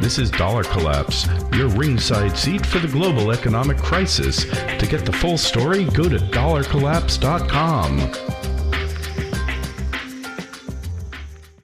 This is Dollar Collapse, your ringside seat for the global economic crisis. To get the full story, go to dollarcollapse.com.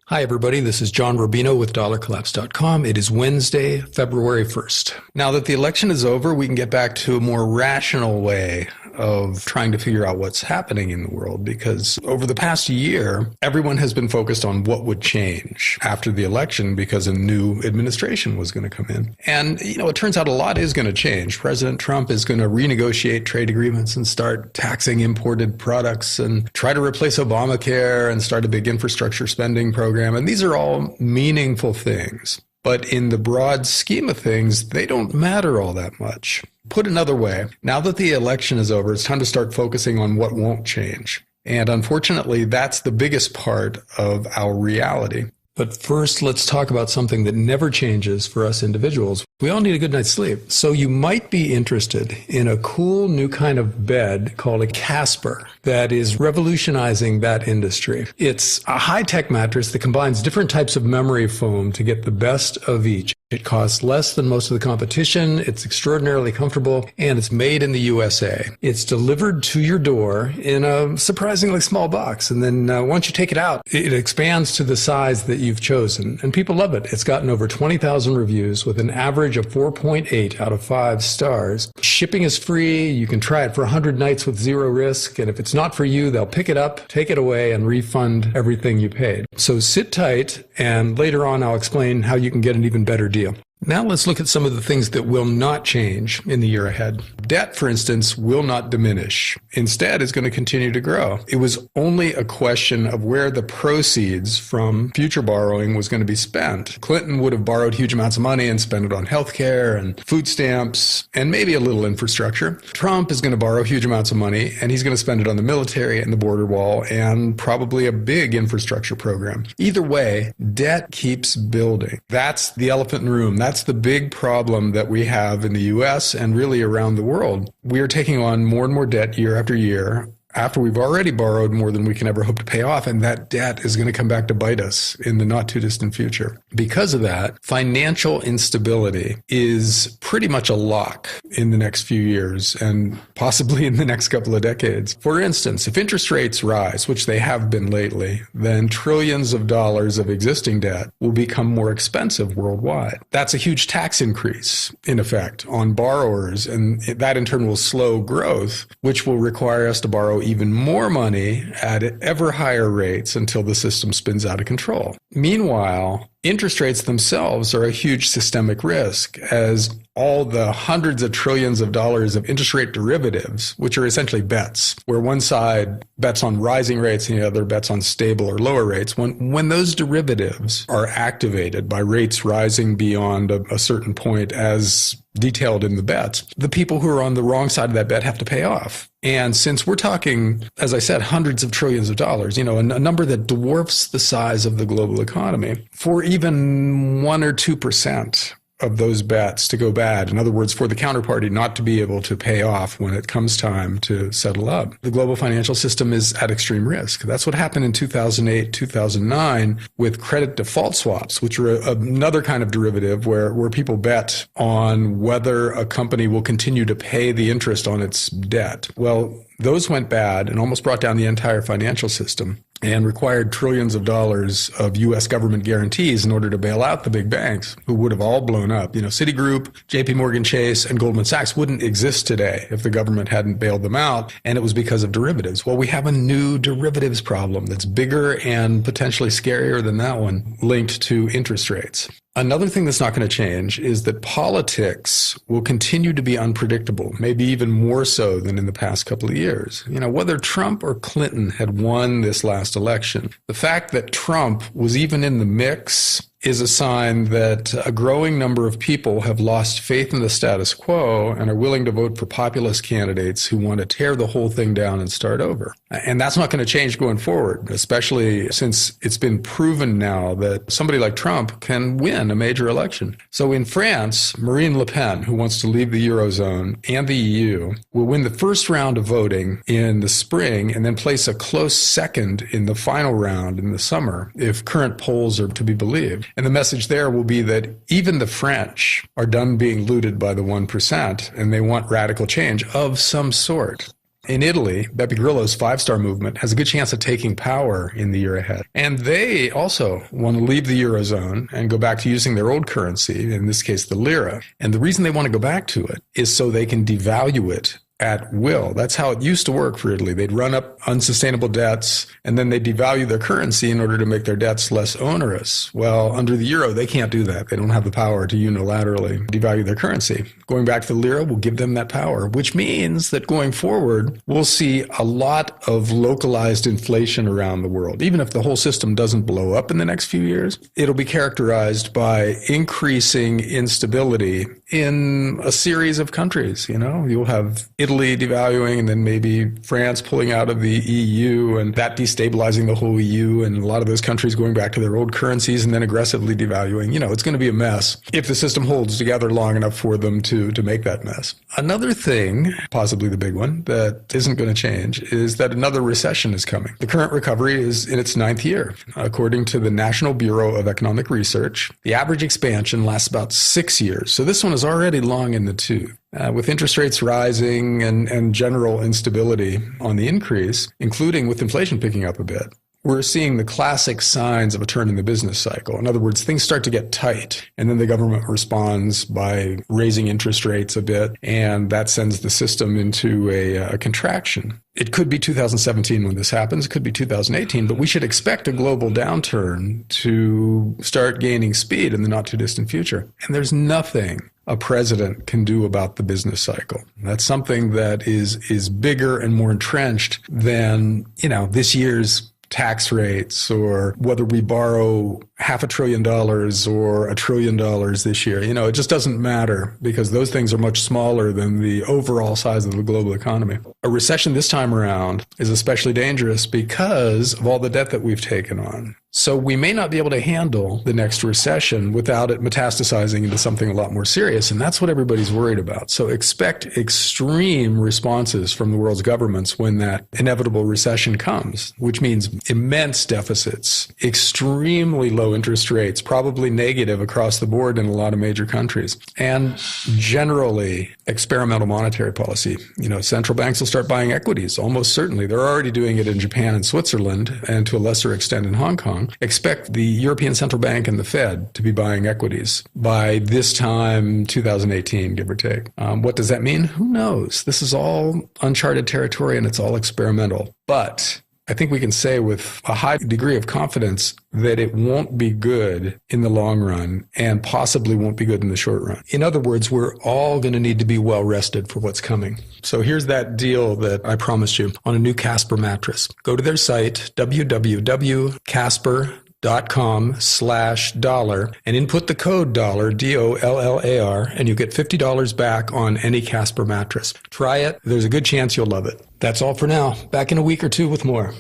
Hi, everybody. This is John Rubino with dollarcollapse.com. It is Wednesday, February 1st. Now that the election is over, we can get back to a more rational way of trying to figure out what's happening in the world, because over the past year, everyone has been focused on what would change after the election because a new administration was going to come in. And, it turns out a lot is going to change. President Trump is going to renegotiate trade agreements and start taxing imported products and try to replace Obamacare and start a big infrastructure spending program. And these are all meaningful things. But in the broad scheme of things, they don't matter all that much. Put another way, now that the election is over, it's time to start focusing on what won't change. And unfortunately, that's the biggest part of our reality. But first, let's talk about something that never changes for us individuals. We all need a good night's sleep. So you might be interested in a cool new kind of bed called a Casper that is revolutionizing that industry. It's a high-tech mattress that combines different types of memory foam to get the best of each. It costs less than most of the competition, it's extraordinarily comfortable, and it's made in the USA. It's delivered to your door in a surprisingly small box, and then once you take it out, it expands to the size that you've chosen, and people love it. It's gotten over 20,000 reviews with an average of 4.8 out of 5 stars. Shipping is free, you can try it for 100 nights with zero risk, and if it's not for you, they'll pick it up, take it away, and refund everything you paid. So sit tight, and later on I'll explain how you can get an even better deal. Now let's look at some of the things that will not change in the year ahead. Debt, for instance, will not diminish. Instead, it's going to continue to grow. It was only a question of where the proceeds from future borrowing was going to be spent. Clinton would have borrowed huge amounts of money and spent it on healthcare and food stamps and maybe a little infrastructure. Trump is going to borrow huge amounts of money, and he's going to spend it on the military and the border wall and probably a big infrastructure program. Either way, debt keeps building. That's the elephant in the room. That's the big problem that we have in the U.S. and really around the world. We are taking on more and more debt year after year after we've already borrowed more than we can ever hope to pay off, and that debt is going to come back to bite us in the not too distant future. Because of that, financial instability is pretty much a lock in the next few years and possibly in the next couple of decades. For instance, if interest rates rise, which they have been lately, then trillions of dollars of existing debt will become more expensive worldwide. That's a huge tax increase, in effect, on borrowers, and that in turn will slow growth, which will require us to borrow even more money at ever higher rates until the system spins out of control. Meanwhile, interest rates themselves are a huge systemic risk, as all the hundreds of trillions of dollars of interest rate derivatives, which are essentially bets, where one side bets on rising rates and the other bets on stable or lower rates, when those derivatives are activated by rates rising beyond a certain point as detailed in the bets, the people who are on the wrong side of that bet have to pay off. And since we're talking, as I said, hundreds of trillions of dollars, a number that dwarfs the size of the global economy, for even 1 or 2% of those bets to go bad, in other words, for the counterparty not to be able to pay off when it comes time to settle up, the global financial system is at extreme risk. That's what happened in 2008, 2009 with credit default swaps, which are another kind of derivative where people bet on whether a company will continue to pay the interest on its debt. Well, those went bad and almost brought down the entire financial system and required trillions of dollars of U.S. government guarantees in order to bail out the big banks, who would have all blown up. Citigroup, JP Morgan Chase, and Goldman Sachs wouldn't exist today if the government hadn't bailed them out, and it was because of derivatives. Well, we have a new derivatives problem that's bigger and potentially scarier than that one, linked to interest rates. Another thing that's not going to change is that politics will continue to be unpredictable, maybe even more so than in the past couple of years. Whether Trump or Clinton had won this last election, the fact that Trump was even in the mix is a sign that a growing number of people have lost faith in the status quo and are willing to vote for populist candidates who want to tear the whole thing down and start over. And that's not going to change going forward, especially since it's been proven now that somebody like Trump can win a major election. So in France, Marine Le Pen, who wants to leave the Eurozone and the EU, will win the first round of voting in the spring and then place a close second in the final round in the summer, if current polls are to be believed. And the message there will be that even the French are done being looted by the 1%, and they want radical change of some sort. In Italy, Beppe Grillo's five-star movement has a good chance of taking power in the year ahead. And they also want to leave the Eurozone and go back to using their old currency, in this case, the lira. And the reason they want to go back to it is so they can devalue it at will. That's how it used to work for Italy. They'd run up unsustainable debts, and then they'd devalue their currency in order to make their debts less onerous. Well, under the euro, they can't do that. They don't have the power to unilaterally devalue their currency. Going back to the lira will give them that power, which means that going forward, we'll see a lot of localized inflation around the world. Even if the whole system doesn't blow up in the next few years, it'll be characterized by increasing instability in a series of countries. You'll have Italy devaluing, and then maybe France pulling out of the EU, and that destabilizing the whole EU, and a lot of those countries going back to their old currencies and then aggressively devaluing. It's going to be a mess if the system holds together long enough for them to make that mess. Another thing, possibly the big one, that isn't going to change is that another recession is coming. The current recovery is in its 9th year. According to the National Bureau of Economic Research, the average expansion lasts about 6 years. So this one is already long in the tooth. With interest rates rising and general instability on the increase, including with inflation picking up a bit, we're seeing the classic signs of a turn in the business cycle. In other words, things start to get tight, and then the government responds by raising interest rates a bit, and that sends the system into a contraction. It could be 2017 when this happens. It could be 2018, but we should expect a global downturn to start gaining speed in the not-too-distant future. And there's nothing a president can do about the business cycle. That's something that is bigger and more entrenched than, this year's tax rates, or whether we borrow $500 billion or $1 trillion this year. It just doesn't matter, because those things are much smaller than the overall size of the global economy. A recession this time around is especially dangerous because of all the debt that we've taken on. So we may not be able to handle the next recession without it metastasizing into something a lot more serious. And that's what everybody's worried about. So expect extreme responses from the world's governments when that inevitable recession comes, which means immense deficits, extremely low interest rates, probably negative across the board in a lot of major countries, and generally experimental monetary policy. Central banks will start buying equities, almost certainly. They're already doing it in Japan and Switzerland, and to a lesser extent in Hong Kong. Expect the European Central Bank and the Fed to be buying equities by this time, 2018, give or take. What does that mean? Who knows? This is all uncharted territory, and it's all experimental. But I think we can say with a high degree of confidence that it won't be good in the long run, and possibly won't be good in the short run. In other words, we're all going to need to be well rested for what's coming. So here's that deal that I promised you on a new Casper mattress. Go to their site, www.casper.com/dollar, and input the code dollar, DOLLAR, and you get $50 back on any Casper mattress. Try it. There's a good chance you'll love it. That's all for now. Back in a week or two with more.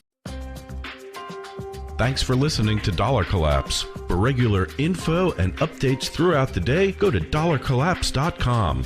Thanks for listening to Dollar Collapse. For regular info and updates throughout the day, go to dollarcollapse.com.